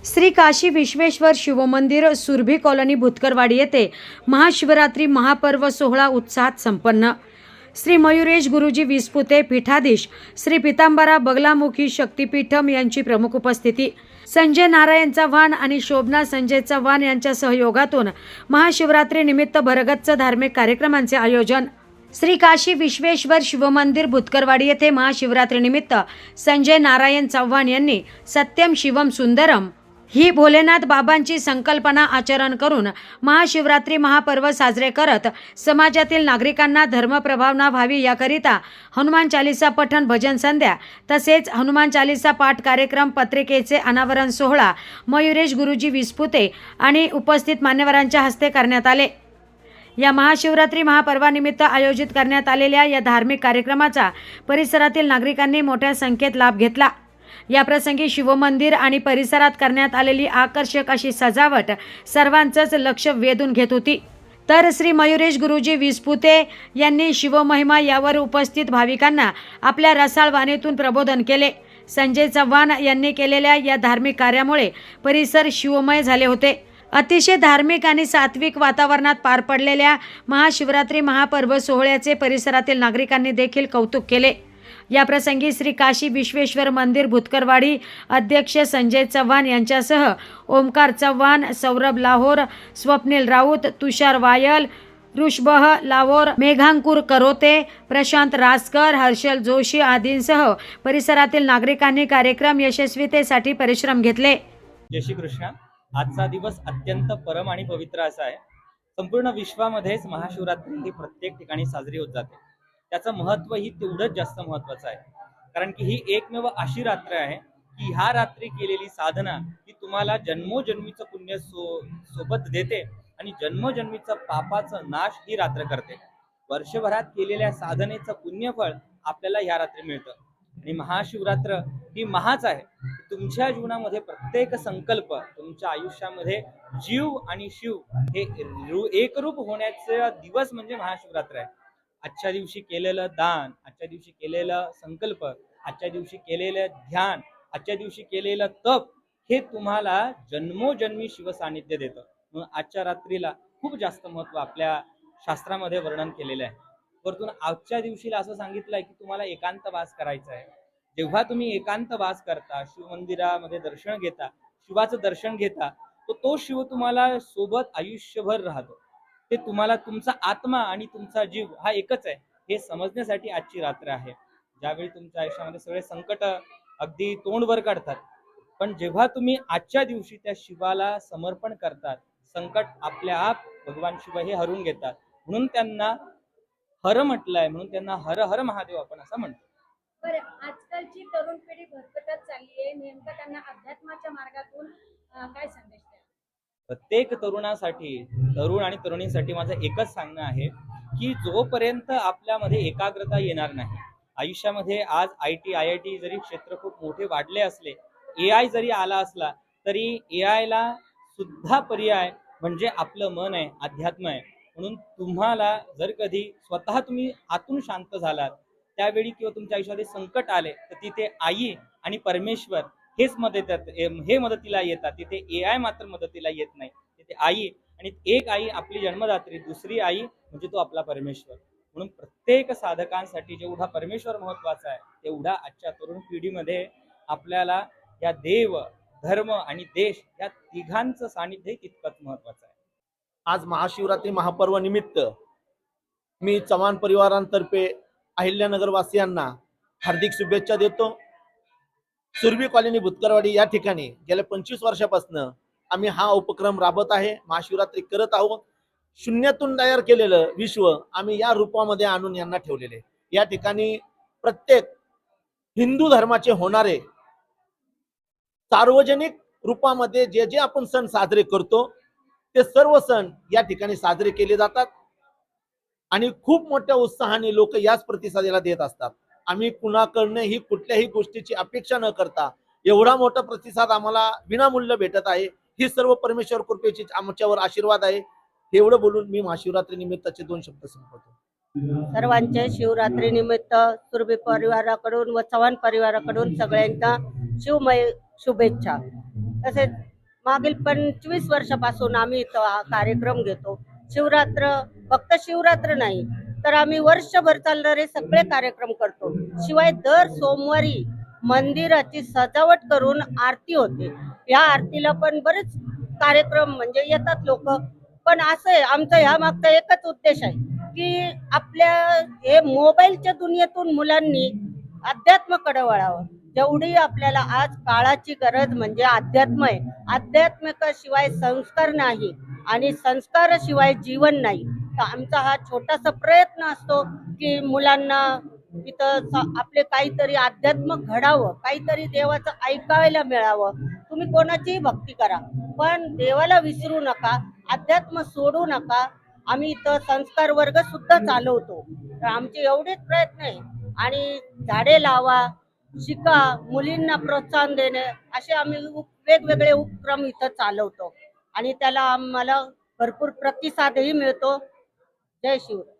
श्री काशी विश्वेश्वर शिवमंदिर सुरभी कॉलनी भुतकरवाडी येथे महाशिवरात्री महापर्व सोहळा उत्साहात संपन्न। श्री मयुरेश गुरुजी विस्पुते पीठाधीश श्री पितांबरा बगलामुखी शक्तिपीठम यांची प्रमुख उपस्थिती। संजय नारायण चव्हाण आणि शोभना संजय चव्हाण यांच्या सहयोगातून महाशिवरात्री निमित्त भरगच्च धार्मिक कार्यक्रमांचे आयोजन। श्री काशी विश्वेश्वर शिवमंदिर भुतकरवाडी येथे महाशिवरात्रीनिमित्त संजय नारायण चव्हाण यांनी सत्यम शिवम सुंदरम ही भोलेनाथ बाबांची संकल्पना आचरण करून महाशिवरात्री महापर्व साजरे करत समाजातील नागरिकांना धर्मप्रभावना व्हावी याकरिता हनुमान चालीसा पठण भजन संध्या तसेच हनुमान चालीसा पाठ कार्यक्रम पत्रिकेचे अनावरण सोहळा मयुरेश गुरुजी विस्पुते आणि उपस्थित मान्यवरांच्या हस्ते करण्यात आले। या महाशिवरात्री महापर्वानिमित्त आयोजित करण्यात आलेल्या या धार्मिक कार्यक्रमाचा परिसरातील नागरिकांनी मोठ्या संख्येत लाभ घेतला। या प्रसंगी शिवमंदिर आणि परिसरात करण्यात आलेली आकर्षक अशी सजावट सर्वांचंच लक्ष वेधून घेत होती। तर श्री मयुरेश गुरुजी विस्पुते यांनी शिवमहिमा यावर उपस्थित भाविकांना आपल्या रसाळ वाणीतून प्रबोधन केले। संजय चव्हाण यांनी केलेल्या या धार्मिक कार्यामुळे परिसर शिवमय झाले होते। अतिशय धार्मिक आणि सात्विक वातावरणात पार पडलेल्या महाशिवरात्री महापर्व सोहळ्याचे परिसरातील नागरिकांनी देखील कौतुक केले। या प्रसंगी श्री काशी विश्वेश्वर मंदिर भुतकरवाडी अध्यक्ष संजय चव्हाण यांच्यासह ओमकार चव्हाण, सौरभ लाहोर, स्वप्नील राऊत, तुषार वायल, ऋषभह लाहोर, मेघांकुर करोते, प्रशांत रासकर, हर्षल जोशी आदींसह परिसरातील नागरिकांनी कार्यक्रम यशस्वीतेसाठी परिश्रम घेतले। जय श्री कृष्ण। आजचा दिवस अत्यंत परम आणि पवित्र असा आहे। संपूर्ण विश्वामध्येच महाशिवरात्री ही प्रत्येक ठिकाणी साजरी होत जाते। त्याचं महत्त्व ही तेवढंच जास्त महत्त्वाचं आहे, कारण की ही एकमेव अशी रात्र आहे की ह्या रात्री केलेली साधना ही तुम्हाला जन्मोजन्मीचं पुण्य सोबत देते आणि जन्मोजन्मीचं पापाचं नाश ही रात्र करते। वर्षभरात केलेल्या साधनेचं पुण्यफळ आपल्याला ह्या रात्री मिळतं आणि महाशिवरात्र ही महाच आहे। तुमच्या जीवनामध्ये प्रत्येक संकल्प तुमच्या आयुष्यामध्ये जीव आणि शिव हे एकरूप होण्याचा दिवस म्हणजे महाशिवरात्र आहे। आजच्या दिवशी केलेलं दान, आजच्या दिवशी केलेलं संकल्प, आजच्या दिवशी केलेलं ध्यान, आजच्या दिवशी केलेलं तप हे तुम्हाला जन्मोजन्मी शिवसान्निध्य देतं। म्हणून आजच्या रात्रीला खूप जास्त महत्त्व आपल्या शास्त्रामध्ये वर्णन केलेलं आहे। वरतून आजच्या दिवशीला असं सांगितलंय की तुम्हाला एकांतवास करायचा आहे। जेव्हा तुम्ही एकांतवास करता, शिवमंदिरामध्ये दर्शन घेता, शिवाचं दर्शन घेता, तो शिव तुम्हाला सोबत आयुष्यभर राहतो। ते तुम्हाला तुमचा आत्मा आणि तुमचा जीव हा एकच आहे हे समजण्यासाठी आजची रात्र आहे। ज्यावेळी तुमच्या आयुष्यामध्ये सगळे संकट अगदी तोंडवर काढतात, पण जेव्हा तुम्ही आजच्या दिवशी त्या शिवाला समर्पण करतात, संकट आपल्या आप भगवान शिव हे हरून घेतात। म्हणून त्यांना हर म्हटलंय, म्हणून त्यांना हर हर महादेव आपण असं म्हणतो। बरं, आजकालची तरुण पिढी भरकटत चालली आहे, नेमकं त्यांना अध्यात्माच्या मार्गातून काय संदेश द्याल? प्रत्येक तरुणासाठी, तरुण आणि तरुणींसाठी माझं एकच सांगणं आहे की जोपर्यंत आपल्यामध्ये एकाग्रता येणार नाही, आयुष्यामध्ये आज IT, IIT जरी क्षेत्र खूप मोठे वाढले असले, AI जरी आला असला तरी AI ला सुद्धा पर्याय म्हणजे आपलं मन आहे, अध्यात्म आहे। म्हणून तुम्हाला जर कधी स्वतः तुम्ही आतून शांत झालात त्यावेळी किंवा तुमच्या आयुष्यामध्ये संकट आले तर तिथे आई आणि परमेश्वर हेच मदतीला येतात। तिथे AI मात्र मदतीला येत नाही। तिथे आई आणि एक आई आपली जन्मदात्री, दुसरी आई म्हणजे तो आपला परमेश्वर। म्हणून प्रत्येक साधकांसाठी जेवढा परमेश्वर महत्वाचा आहे तेवढा आजच्या तरुण पिढीमध्ये आपल्याला या देव, धर्म आणि देश या तिघांचं सानिध्य तितकंच महत्वाचं आहे। आज महाशिवरात्री महापर्व निमित्त मी चव्हाण परिवारांतर्फे अहिल्यानगर वासियांना हार्दिक शुभेच्छा देतो। सुरभी कॉलनी भुतकरवाडी या ठिकाणी गेल्या 25 वर्षापासून आम्ही हा उपक्रम राबवत आहे, महाशिवरात्री करत आहोत। शून्यातून तयार केलेलं विश्व आम्ही या रूपामध्ये आणून यांना ठेवलेले। या ठिकाणी प्रत्येक हिंदू धर्माचे होणारे सार्वजनिक रूपामध्ये जे जे आपण सण साजरे करतो ते सर्व सण या ठिकाणी साजरे केले जातात आणि खूप मोठ्या उत्साहाने लोक याच प्रतिसादाला देत असतात। आम्ही कुणाकडनं ही कुठल्याही गोष्टीची अपेक्षा न करता एवढा मोठा प्रतिसाद आम्हाला विनामूल्य भेटत आहे। ही सर्व परमेश्वर कृपेची आमच्यावर आशीर्वाद आहे। एवढं बोलून मी महाशिवरात्री निमित्ताचे 2 शब्द संपवतो। सर्वांचे शिवरात्री निमित्त सुरभी परिवाराकडून व चव्हाण परिवाराकडून सगळ्यांना शिवमय शुभेच्छा। तसेच मागील 25 वर्षापासून आम्ही इथं हा कार्यक्रम घेतो. शिवरात्र, फक्त शिवरात्र नाही तर आम्ही वर्षभर चालणारे सगळे कार्यक्रम करतो. शिवाय दर सोमवारी मंदिराची सजावट करून आरती होते. या आरतीला पण बरेच कार्यक्रम म्हणजे येतात लोक. पण असं आहे, आमचा ह्या मागचा एकच उद्देश आहे की आपल्या हे मोबाईलच्या दुनियेतून मुलांनी अध्यात्माकडे वळावं. जेवढी आपल्याला आज काळाची गरज म्हणजे अध्यात्म आहे. अध्यात्मिकाशिवाय संस्कार नाही आणि संस्काराशिवाय जीवन नाही. तर आमचा हा छोटासा प्रयत्न असतो की मुलांना इथं आपले काहीतरी अध्यात्म घडावं, काहीतरी देवाचं ऐकायला मिळावं. तुम्ही कोणाचीही भक्ती करा पण देवाला विसरू नका, अध्यात्म सोडू नका. आम्ही इथं संस्कार वर्ग सुद्धा चालवतो. तर आमचे एवढेच प्रयत्न आहे. आणि झाडे लावा, शिका, मुलींना प्रोत्साहन देणे असे आम्ही वेगवेगळे उपक्रम इथं चालवतो आणि त्याला आम्हाला भरपूर प्रतिसादही मिळतो. जय शिवराय.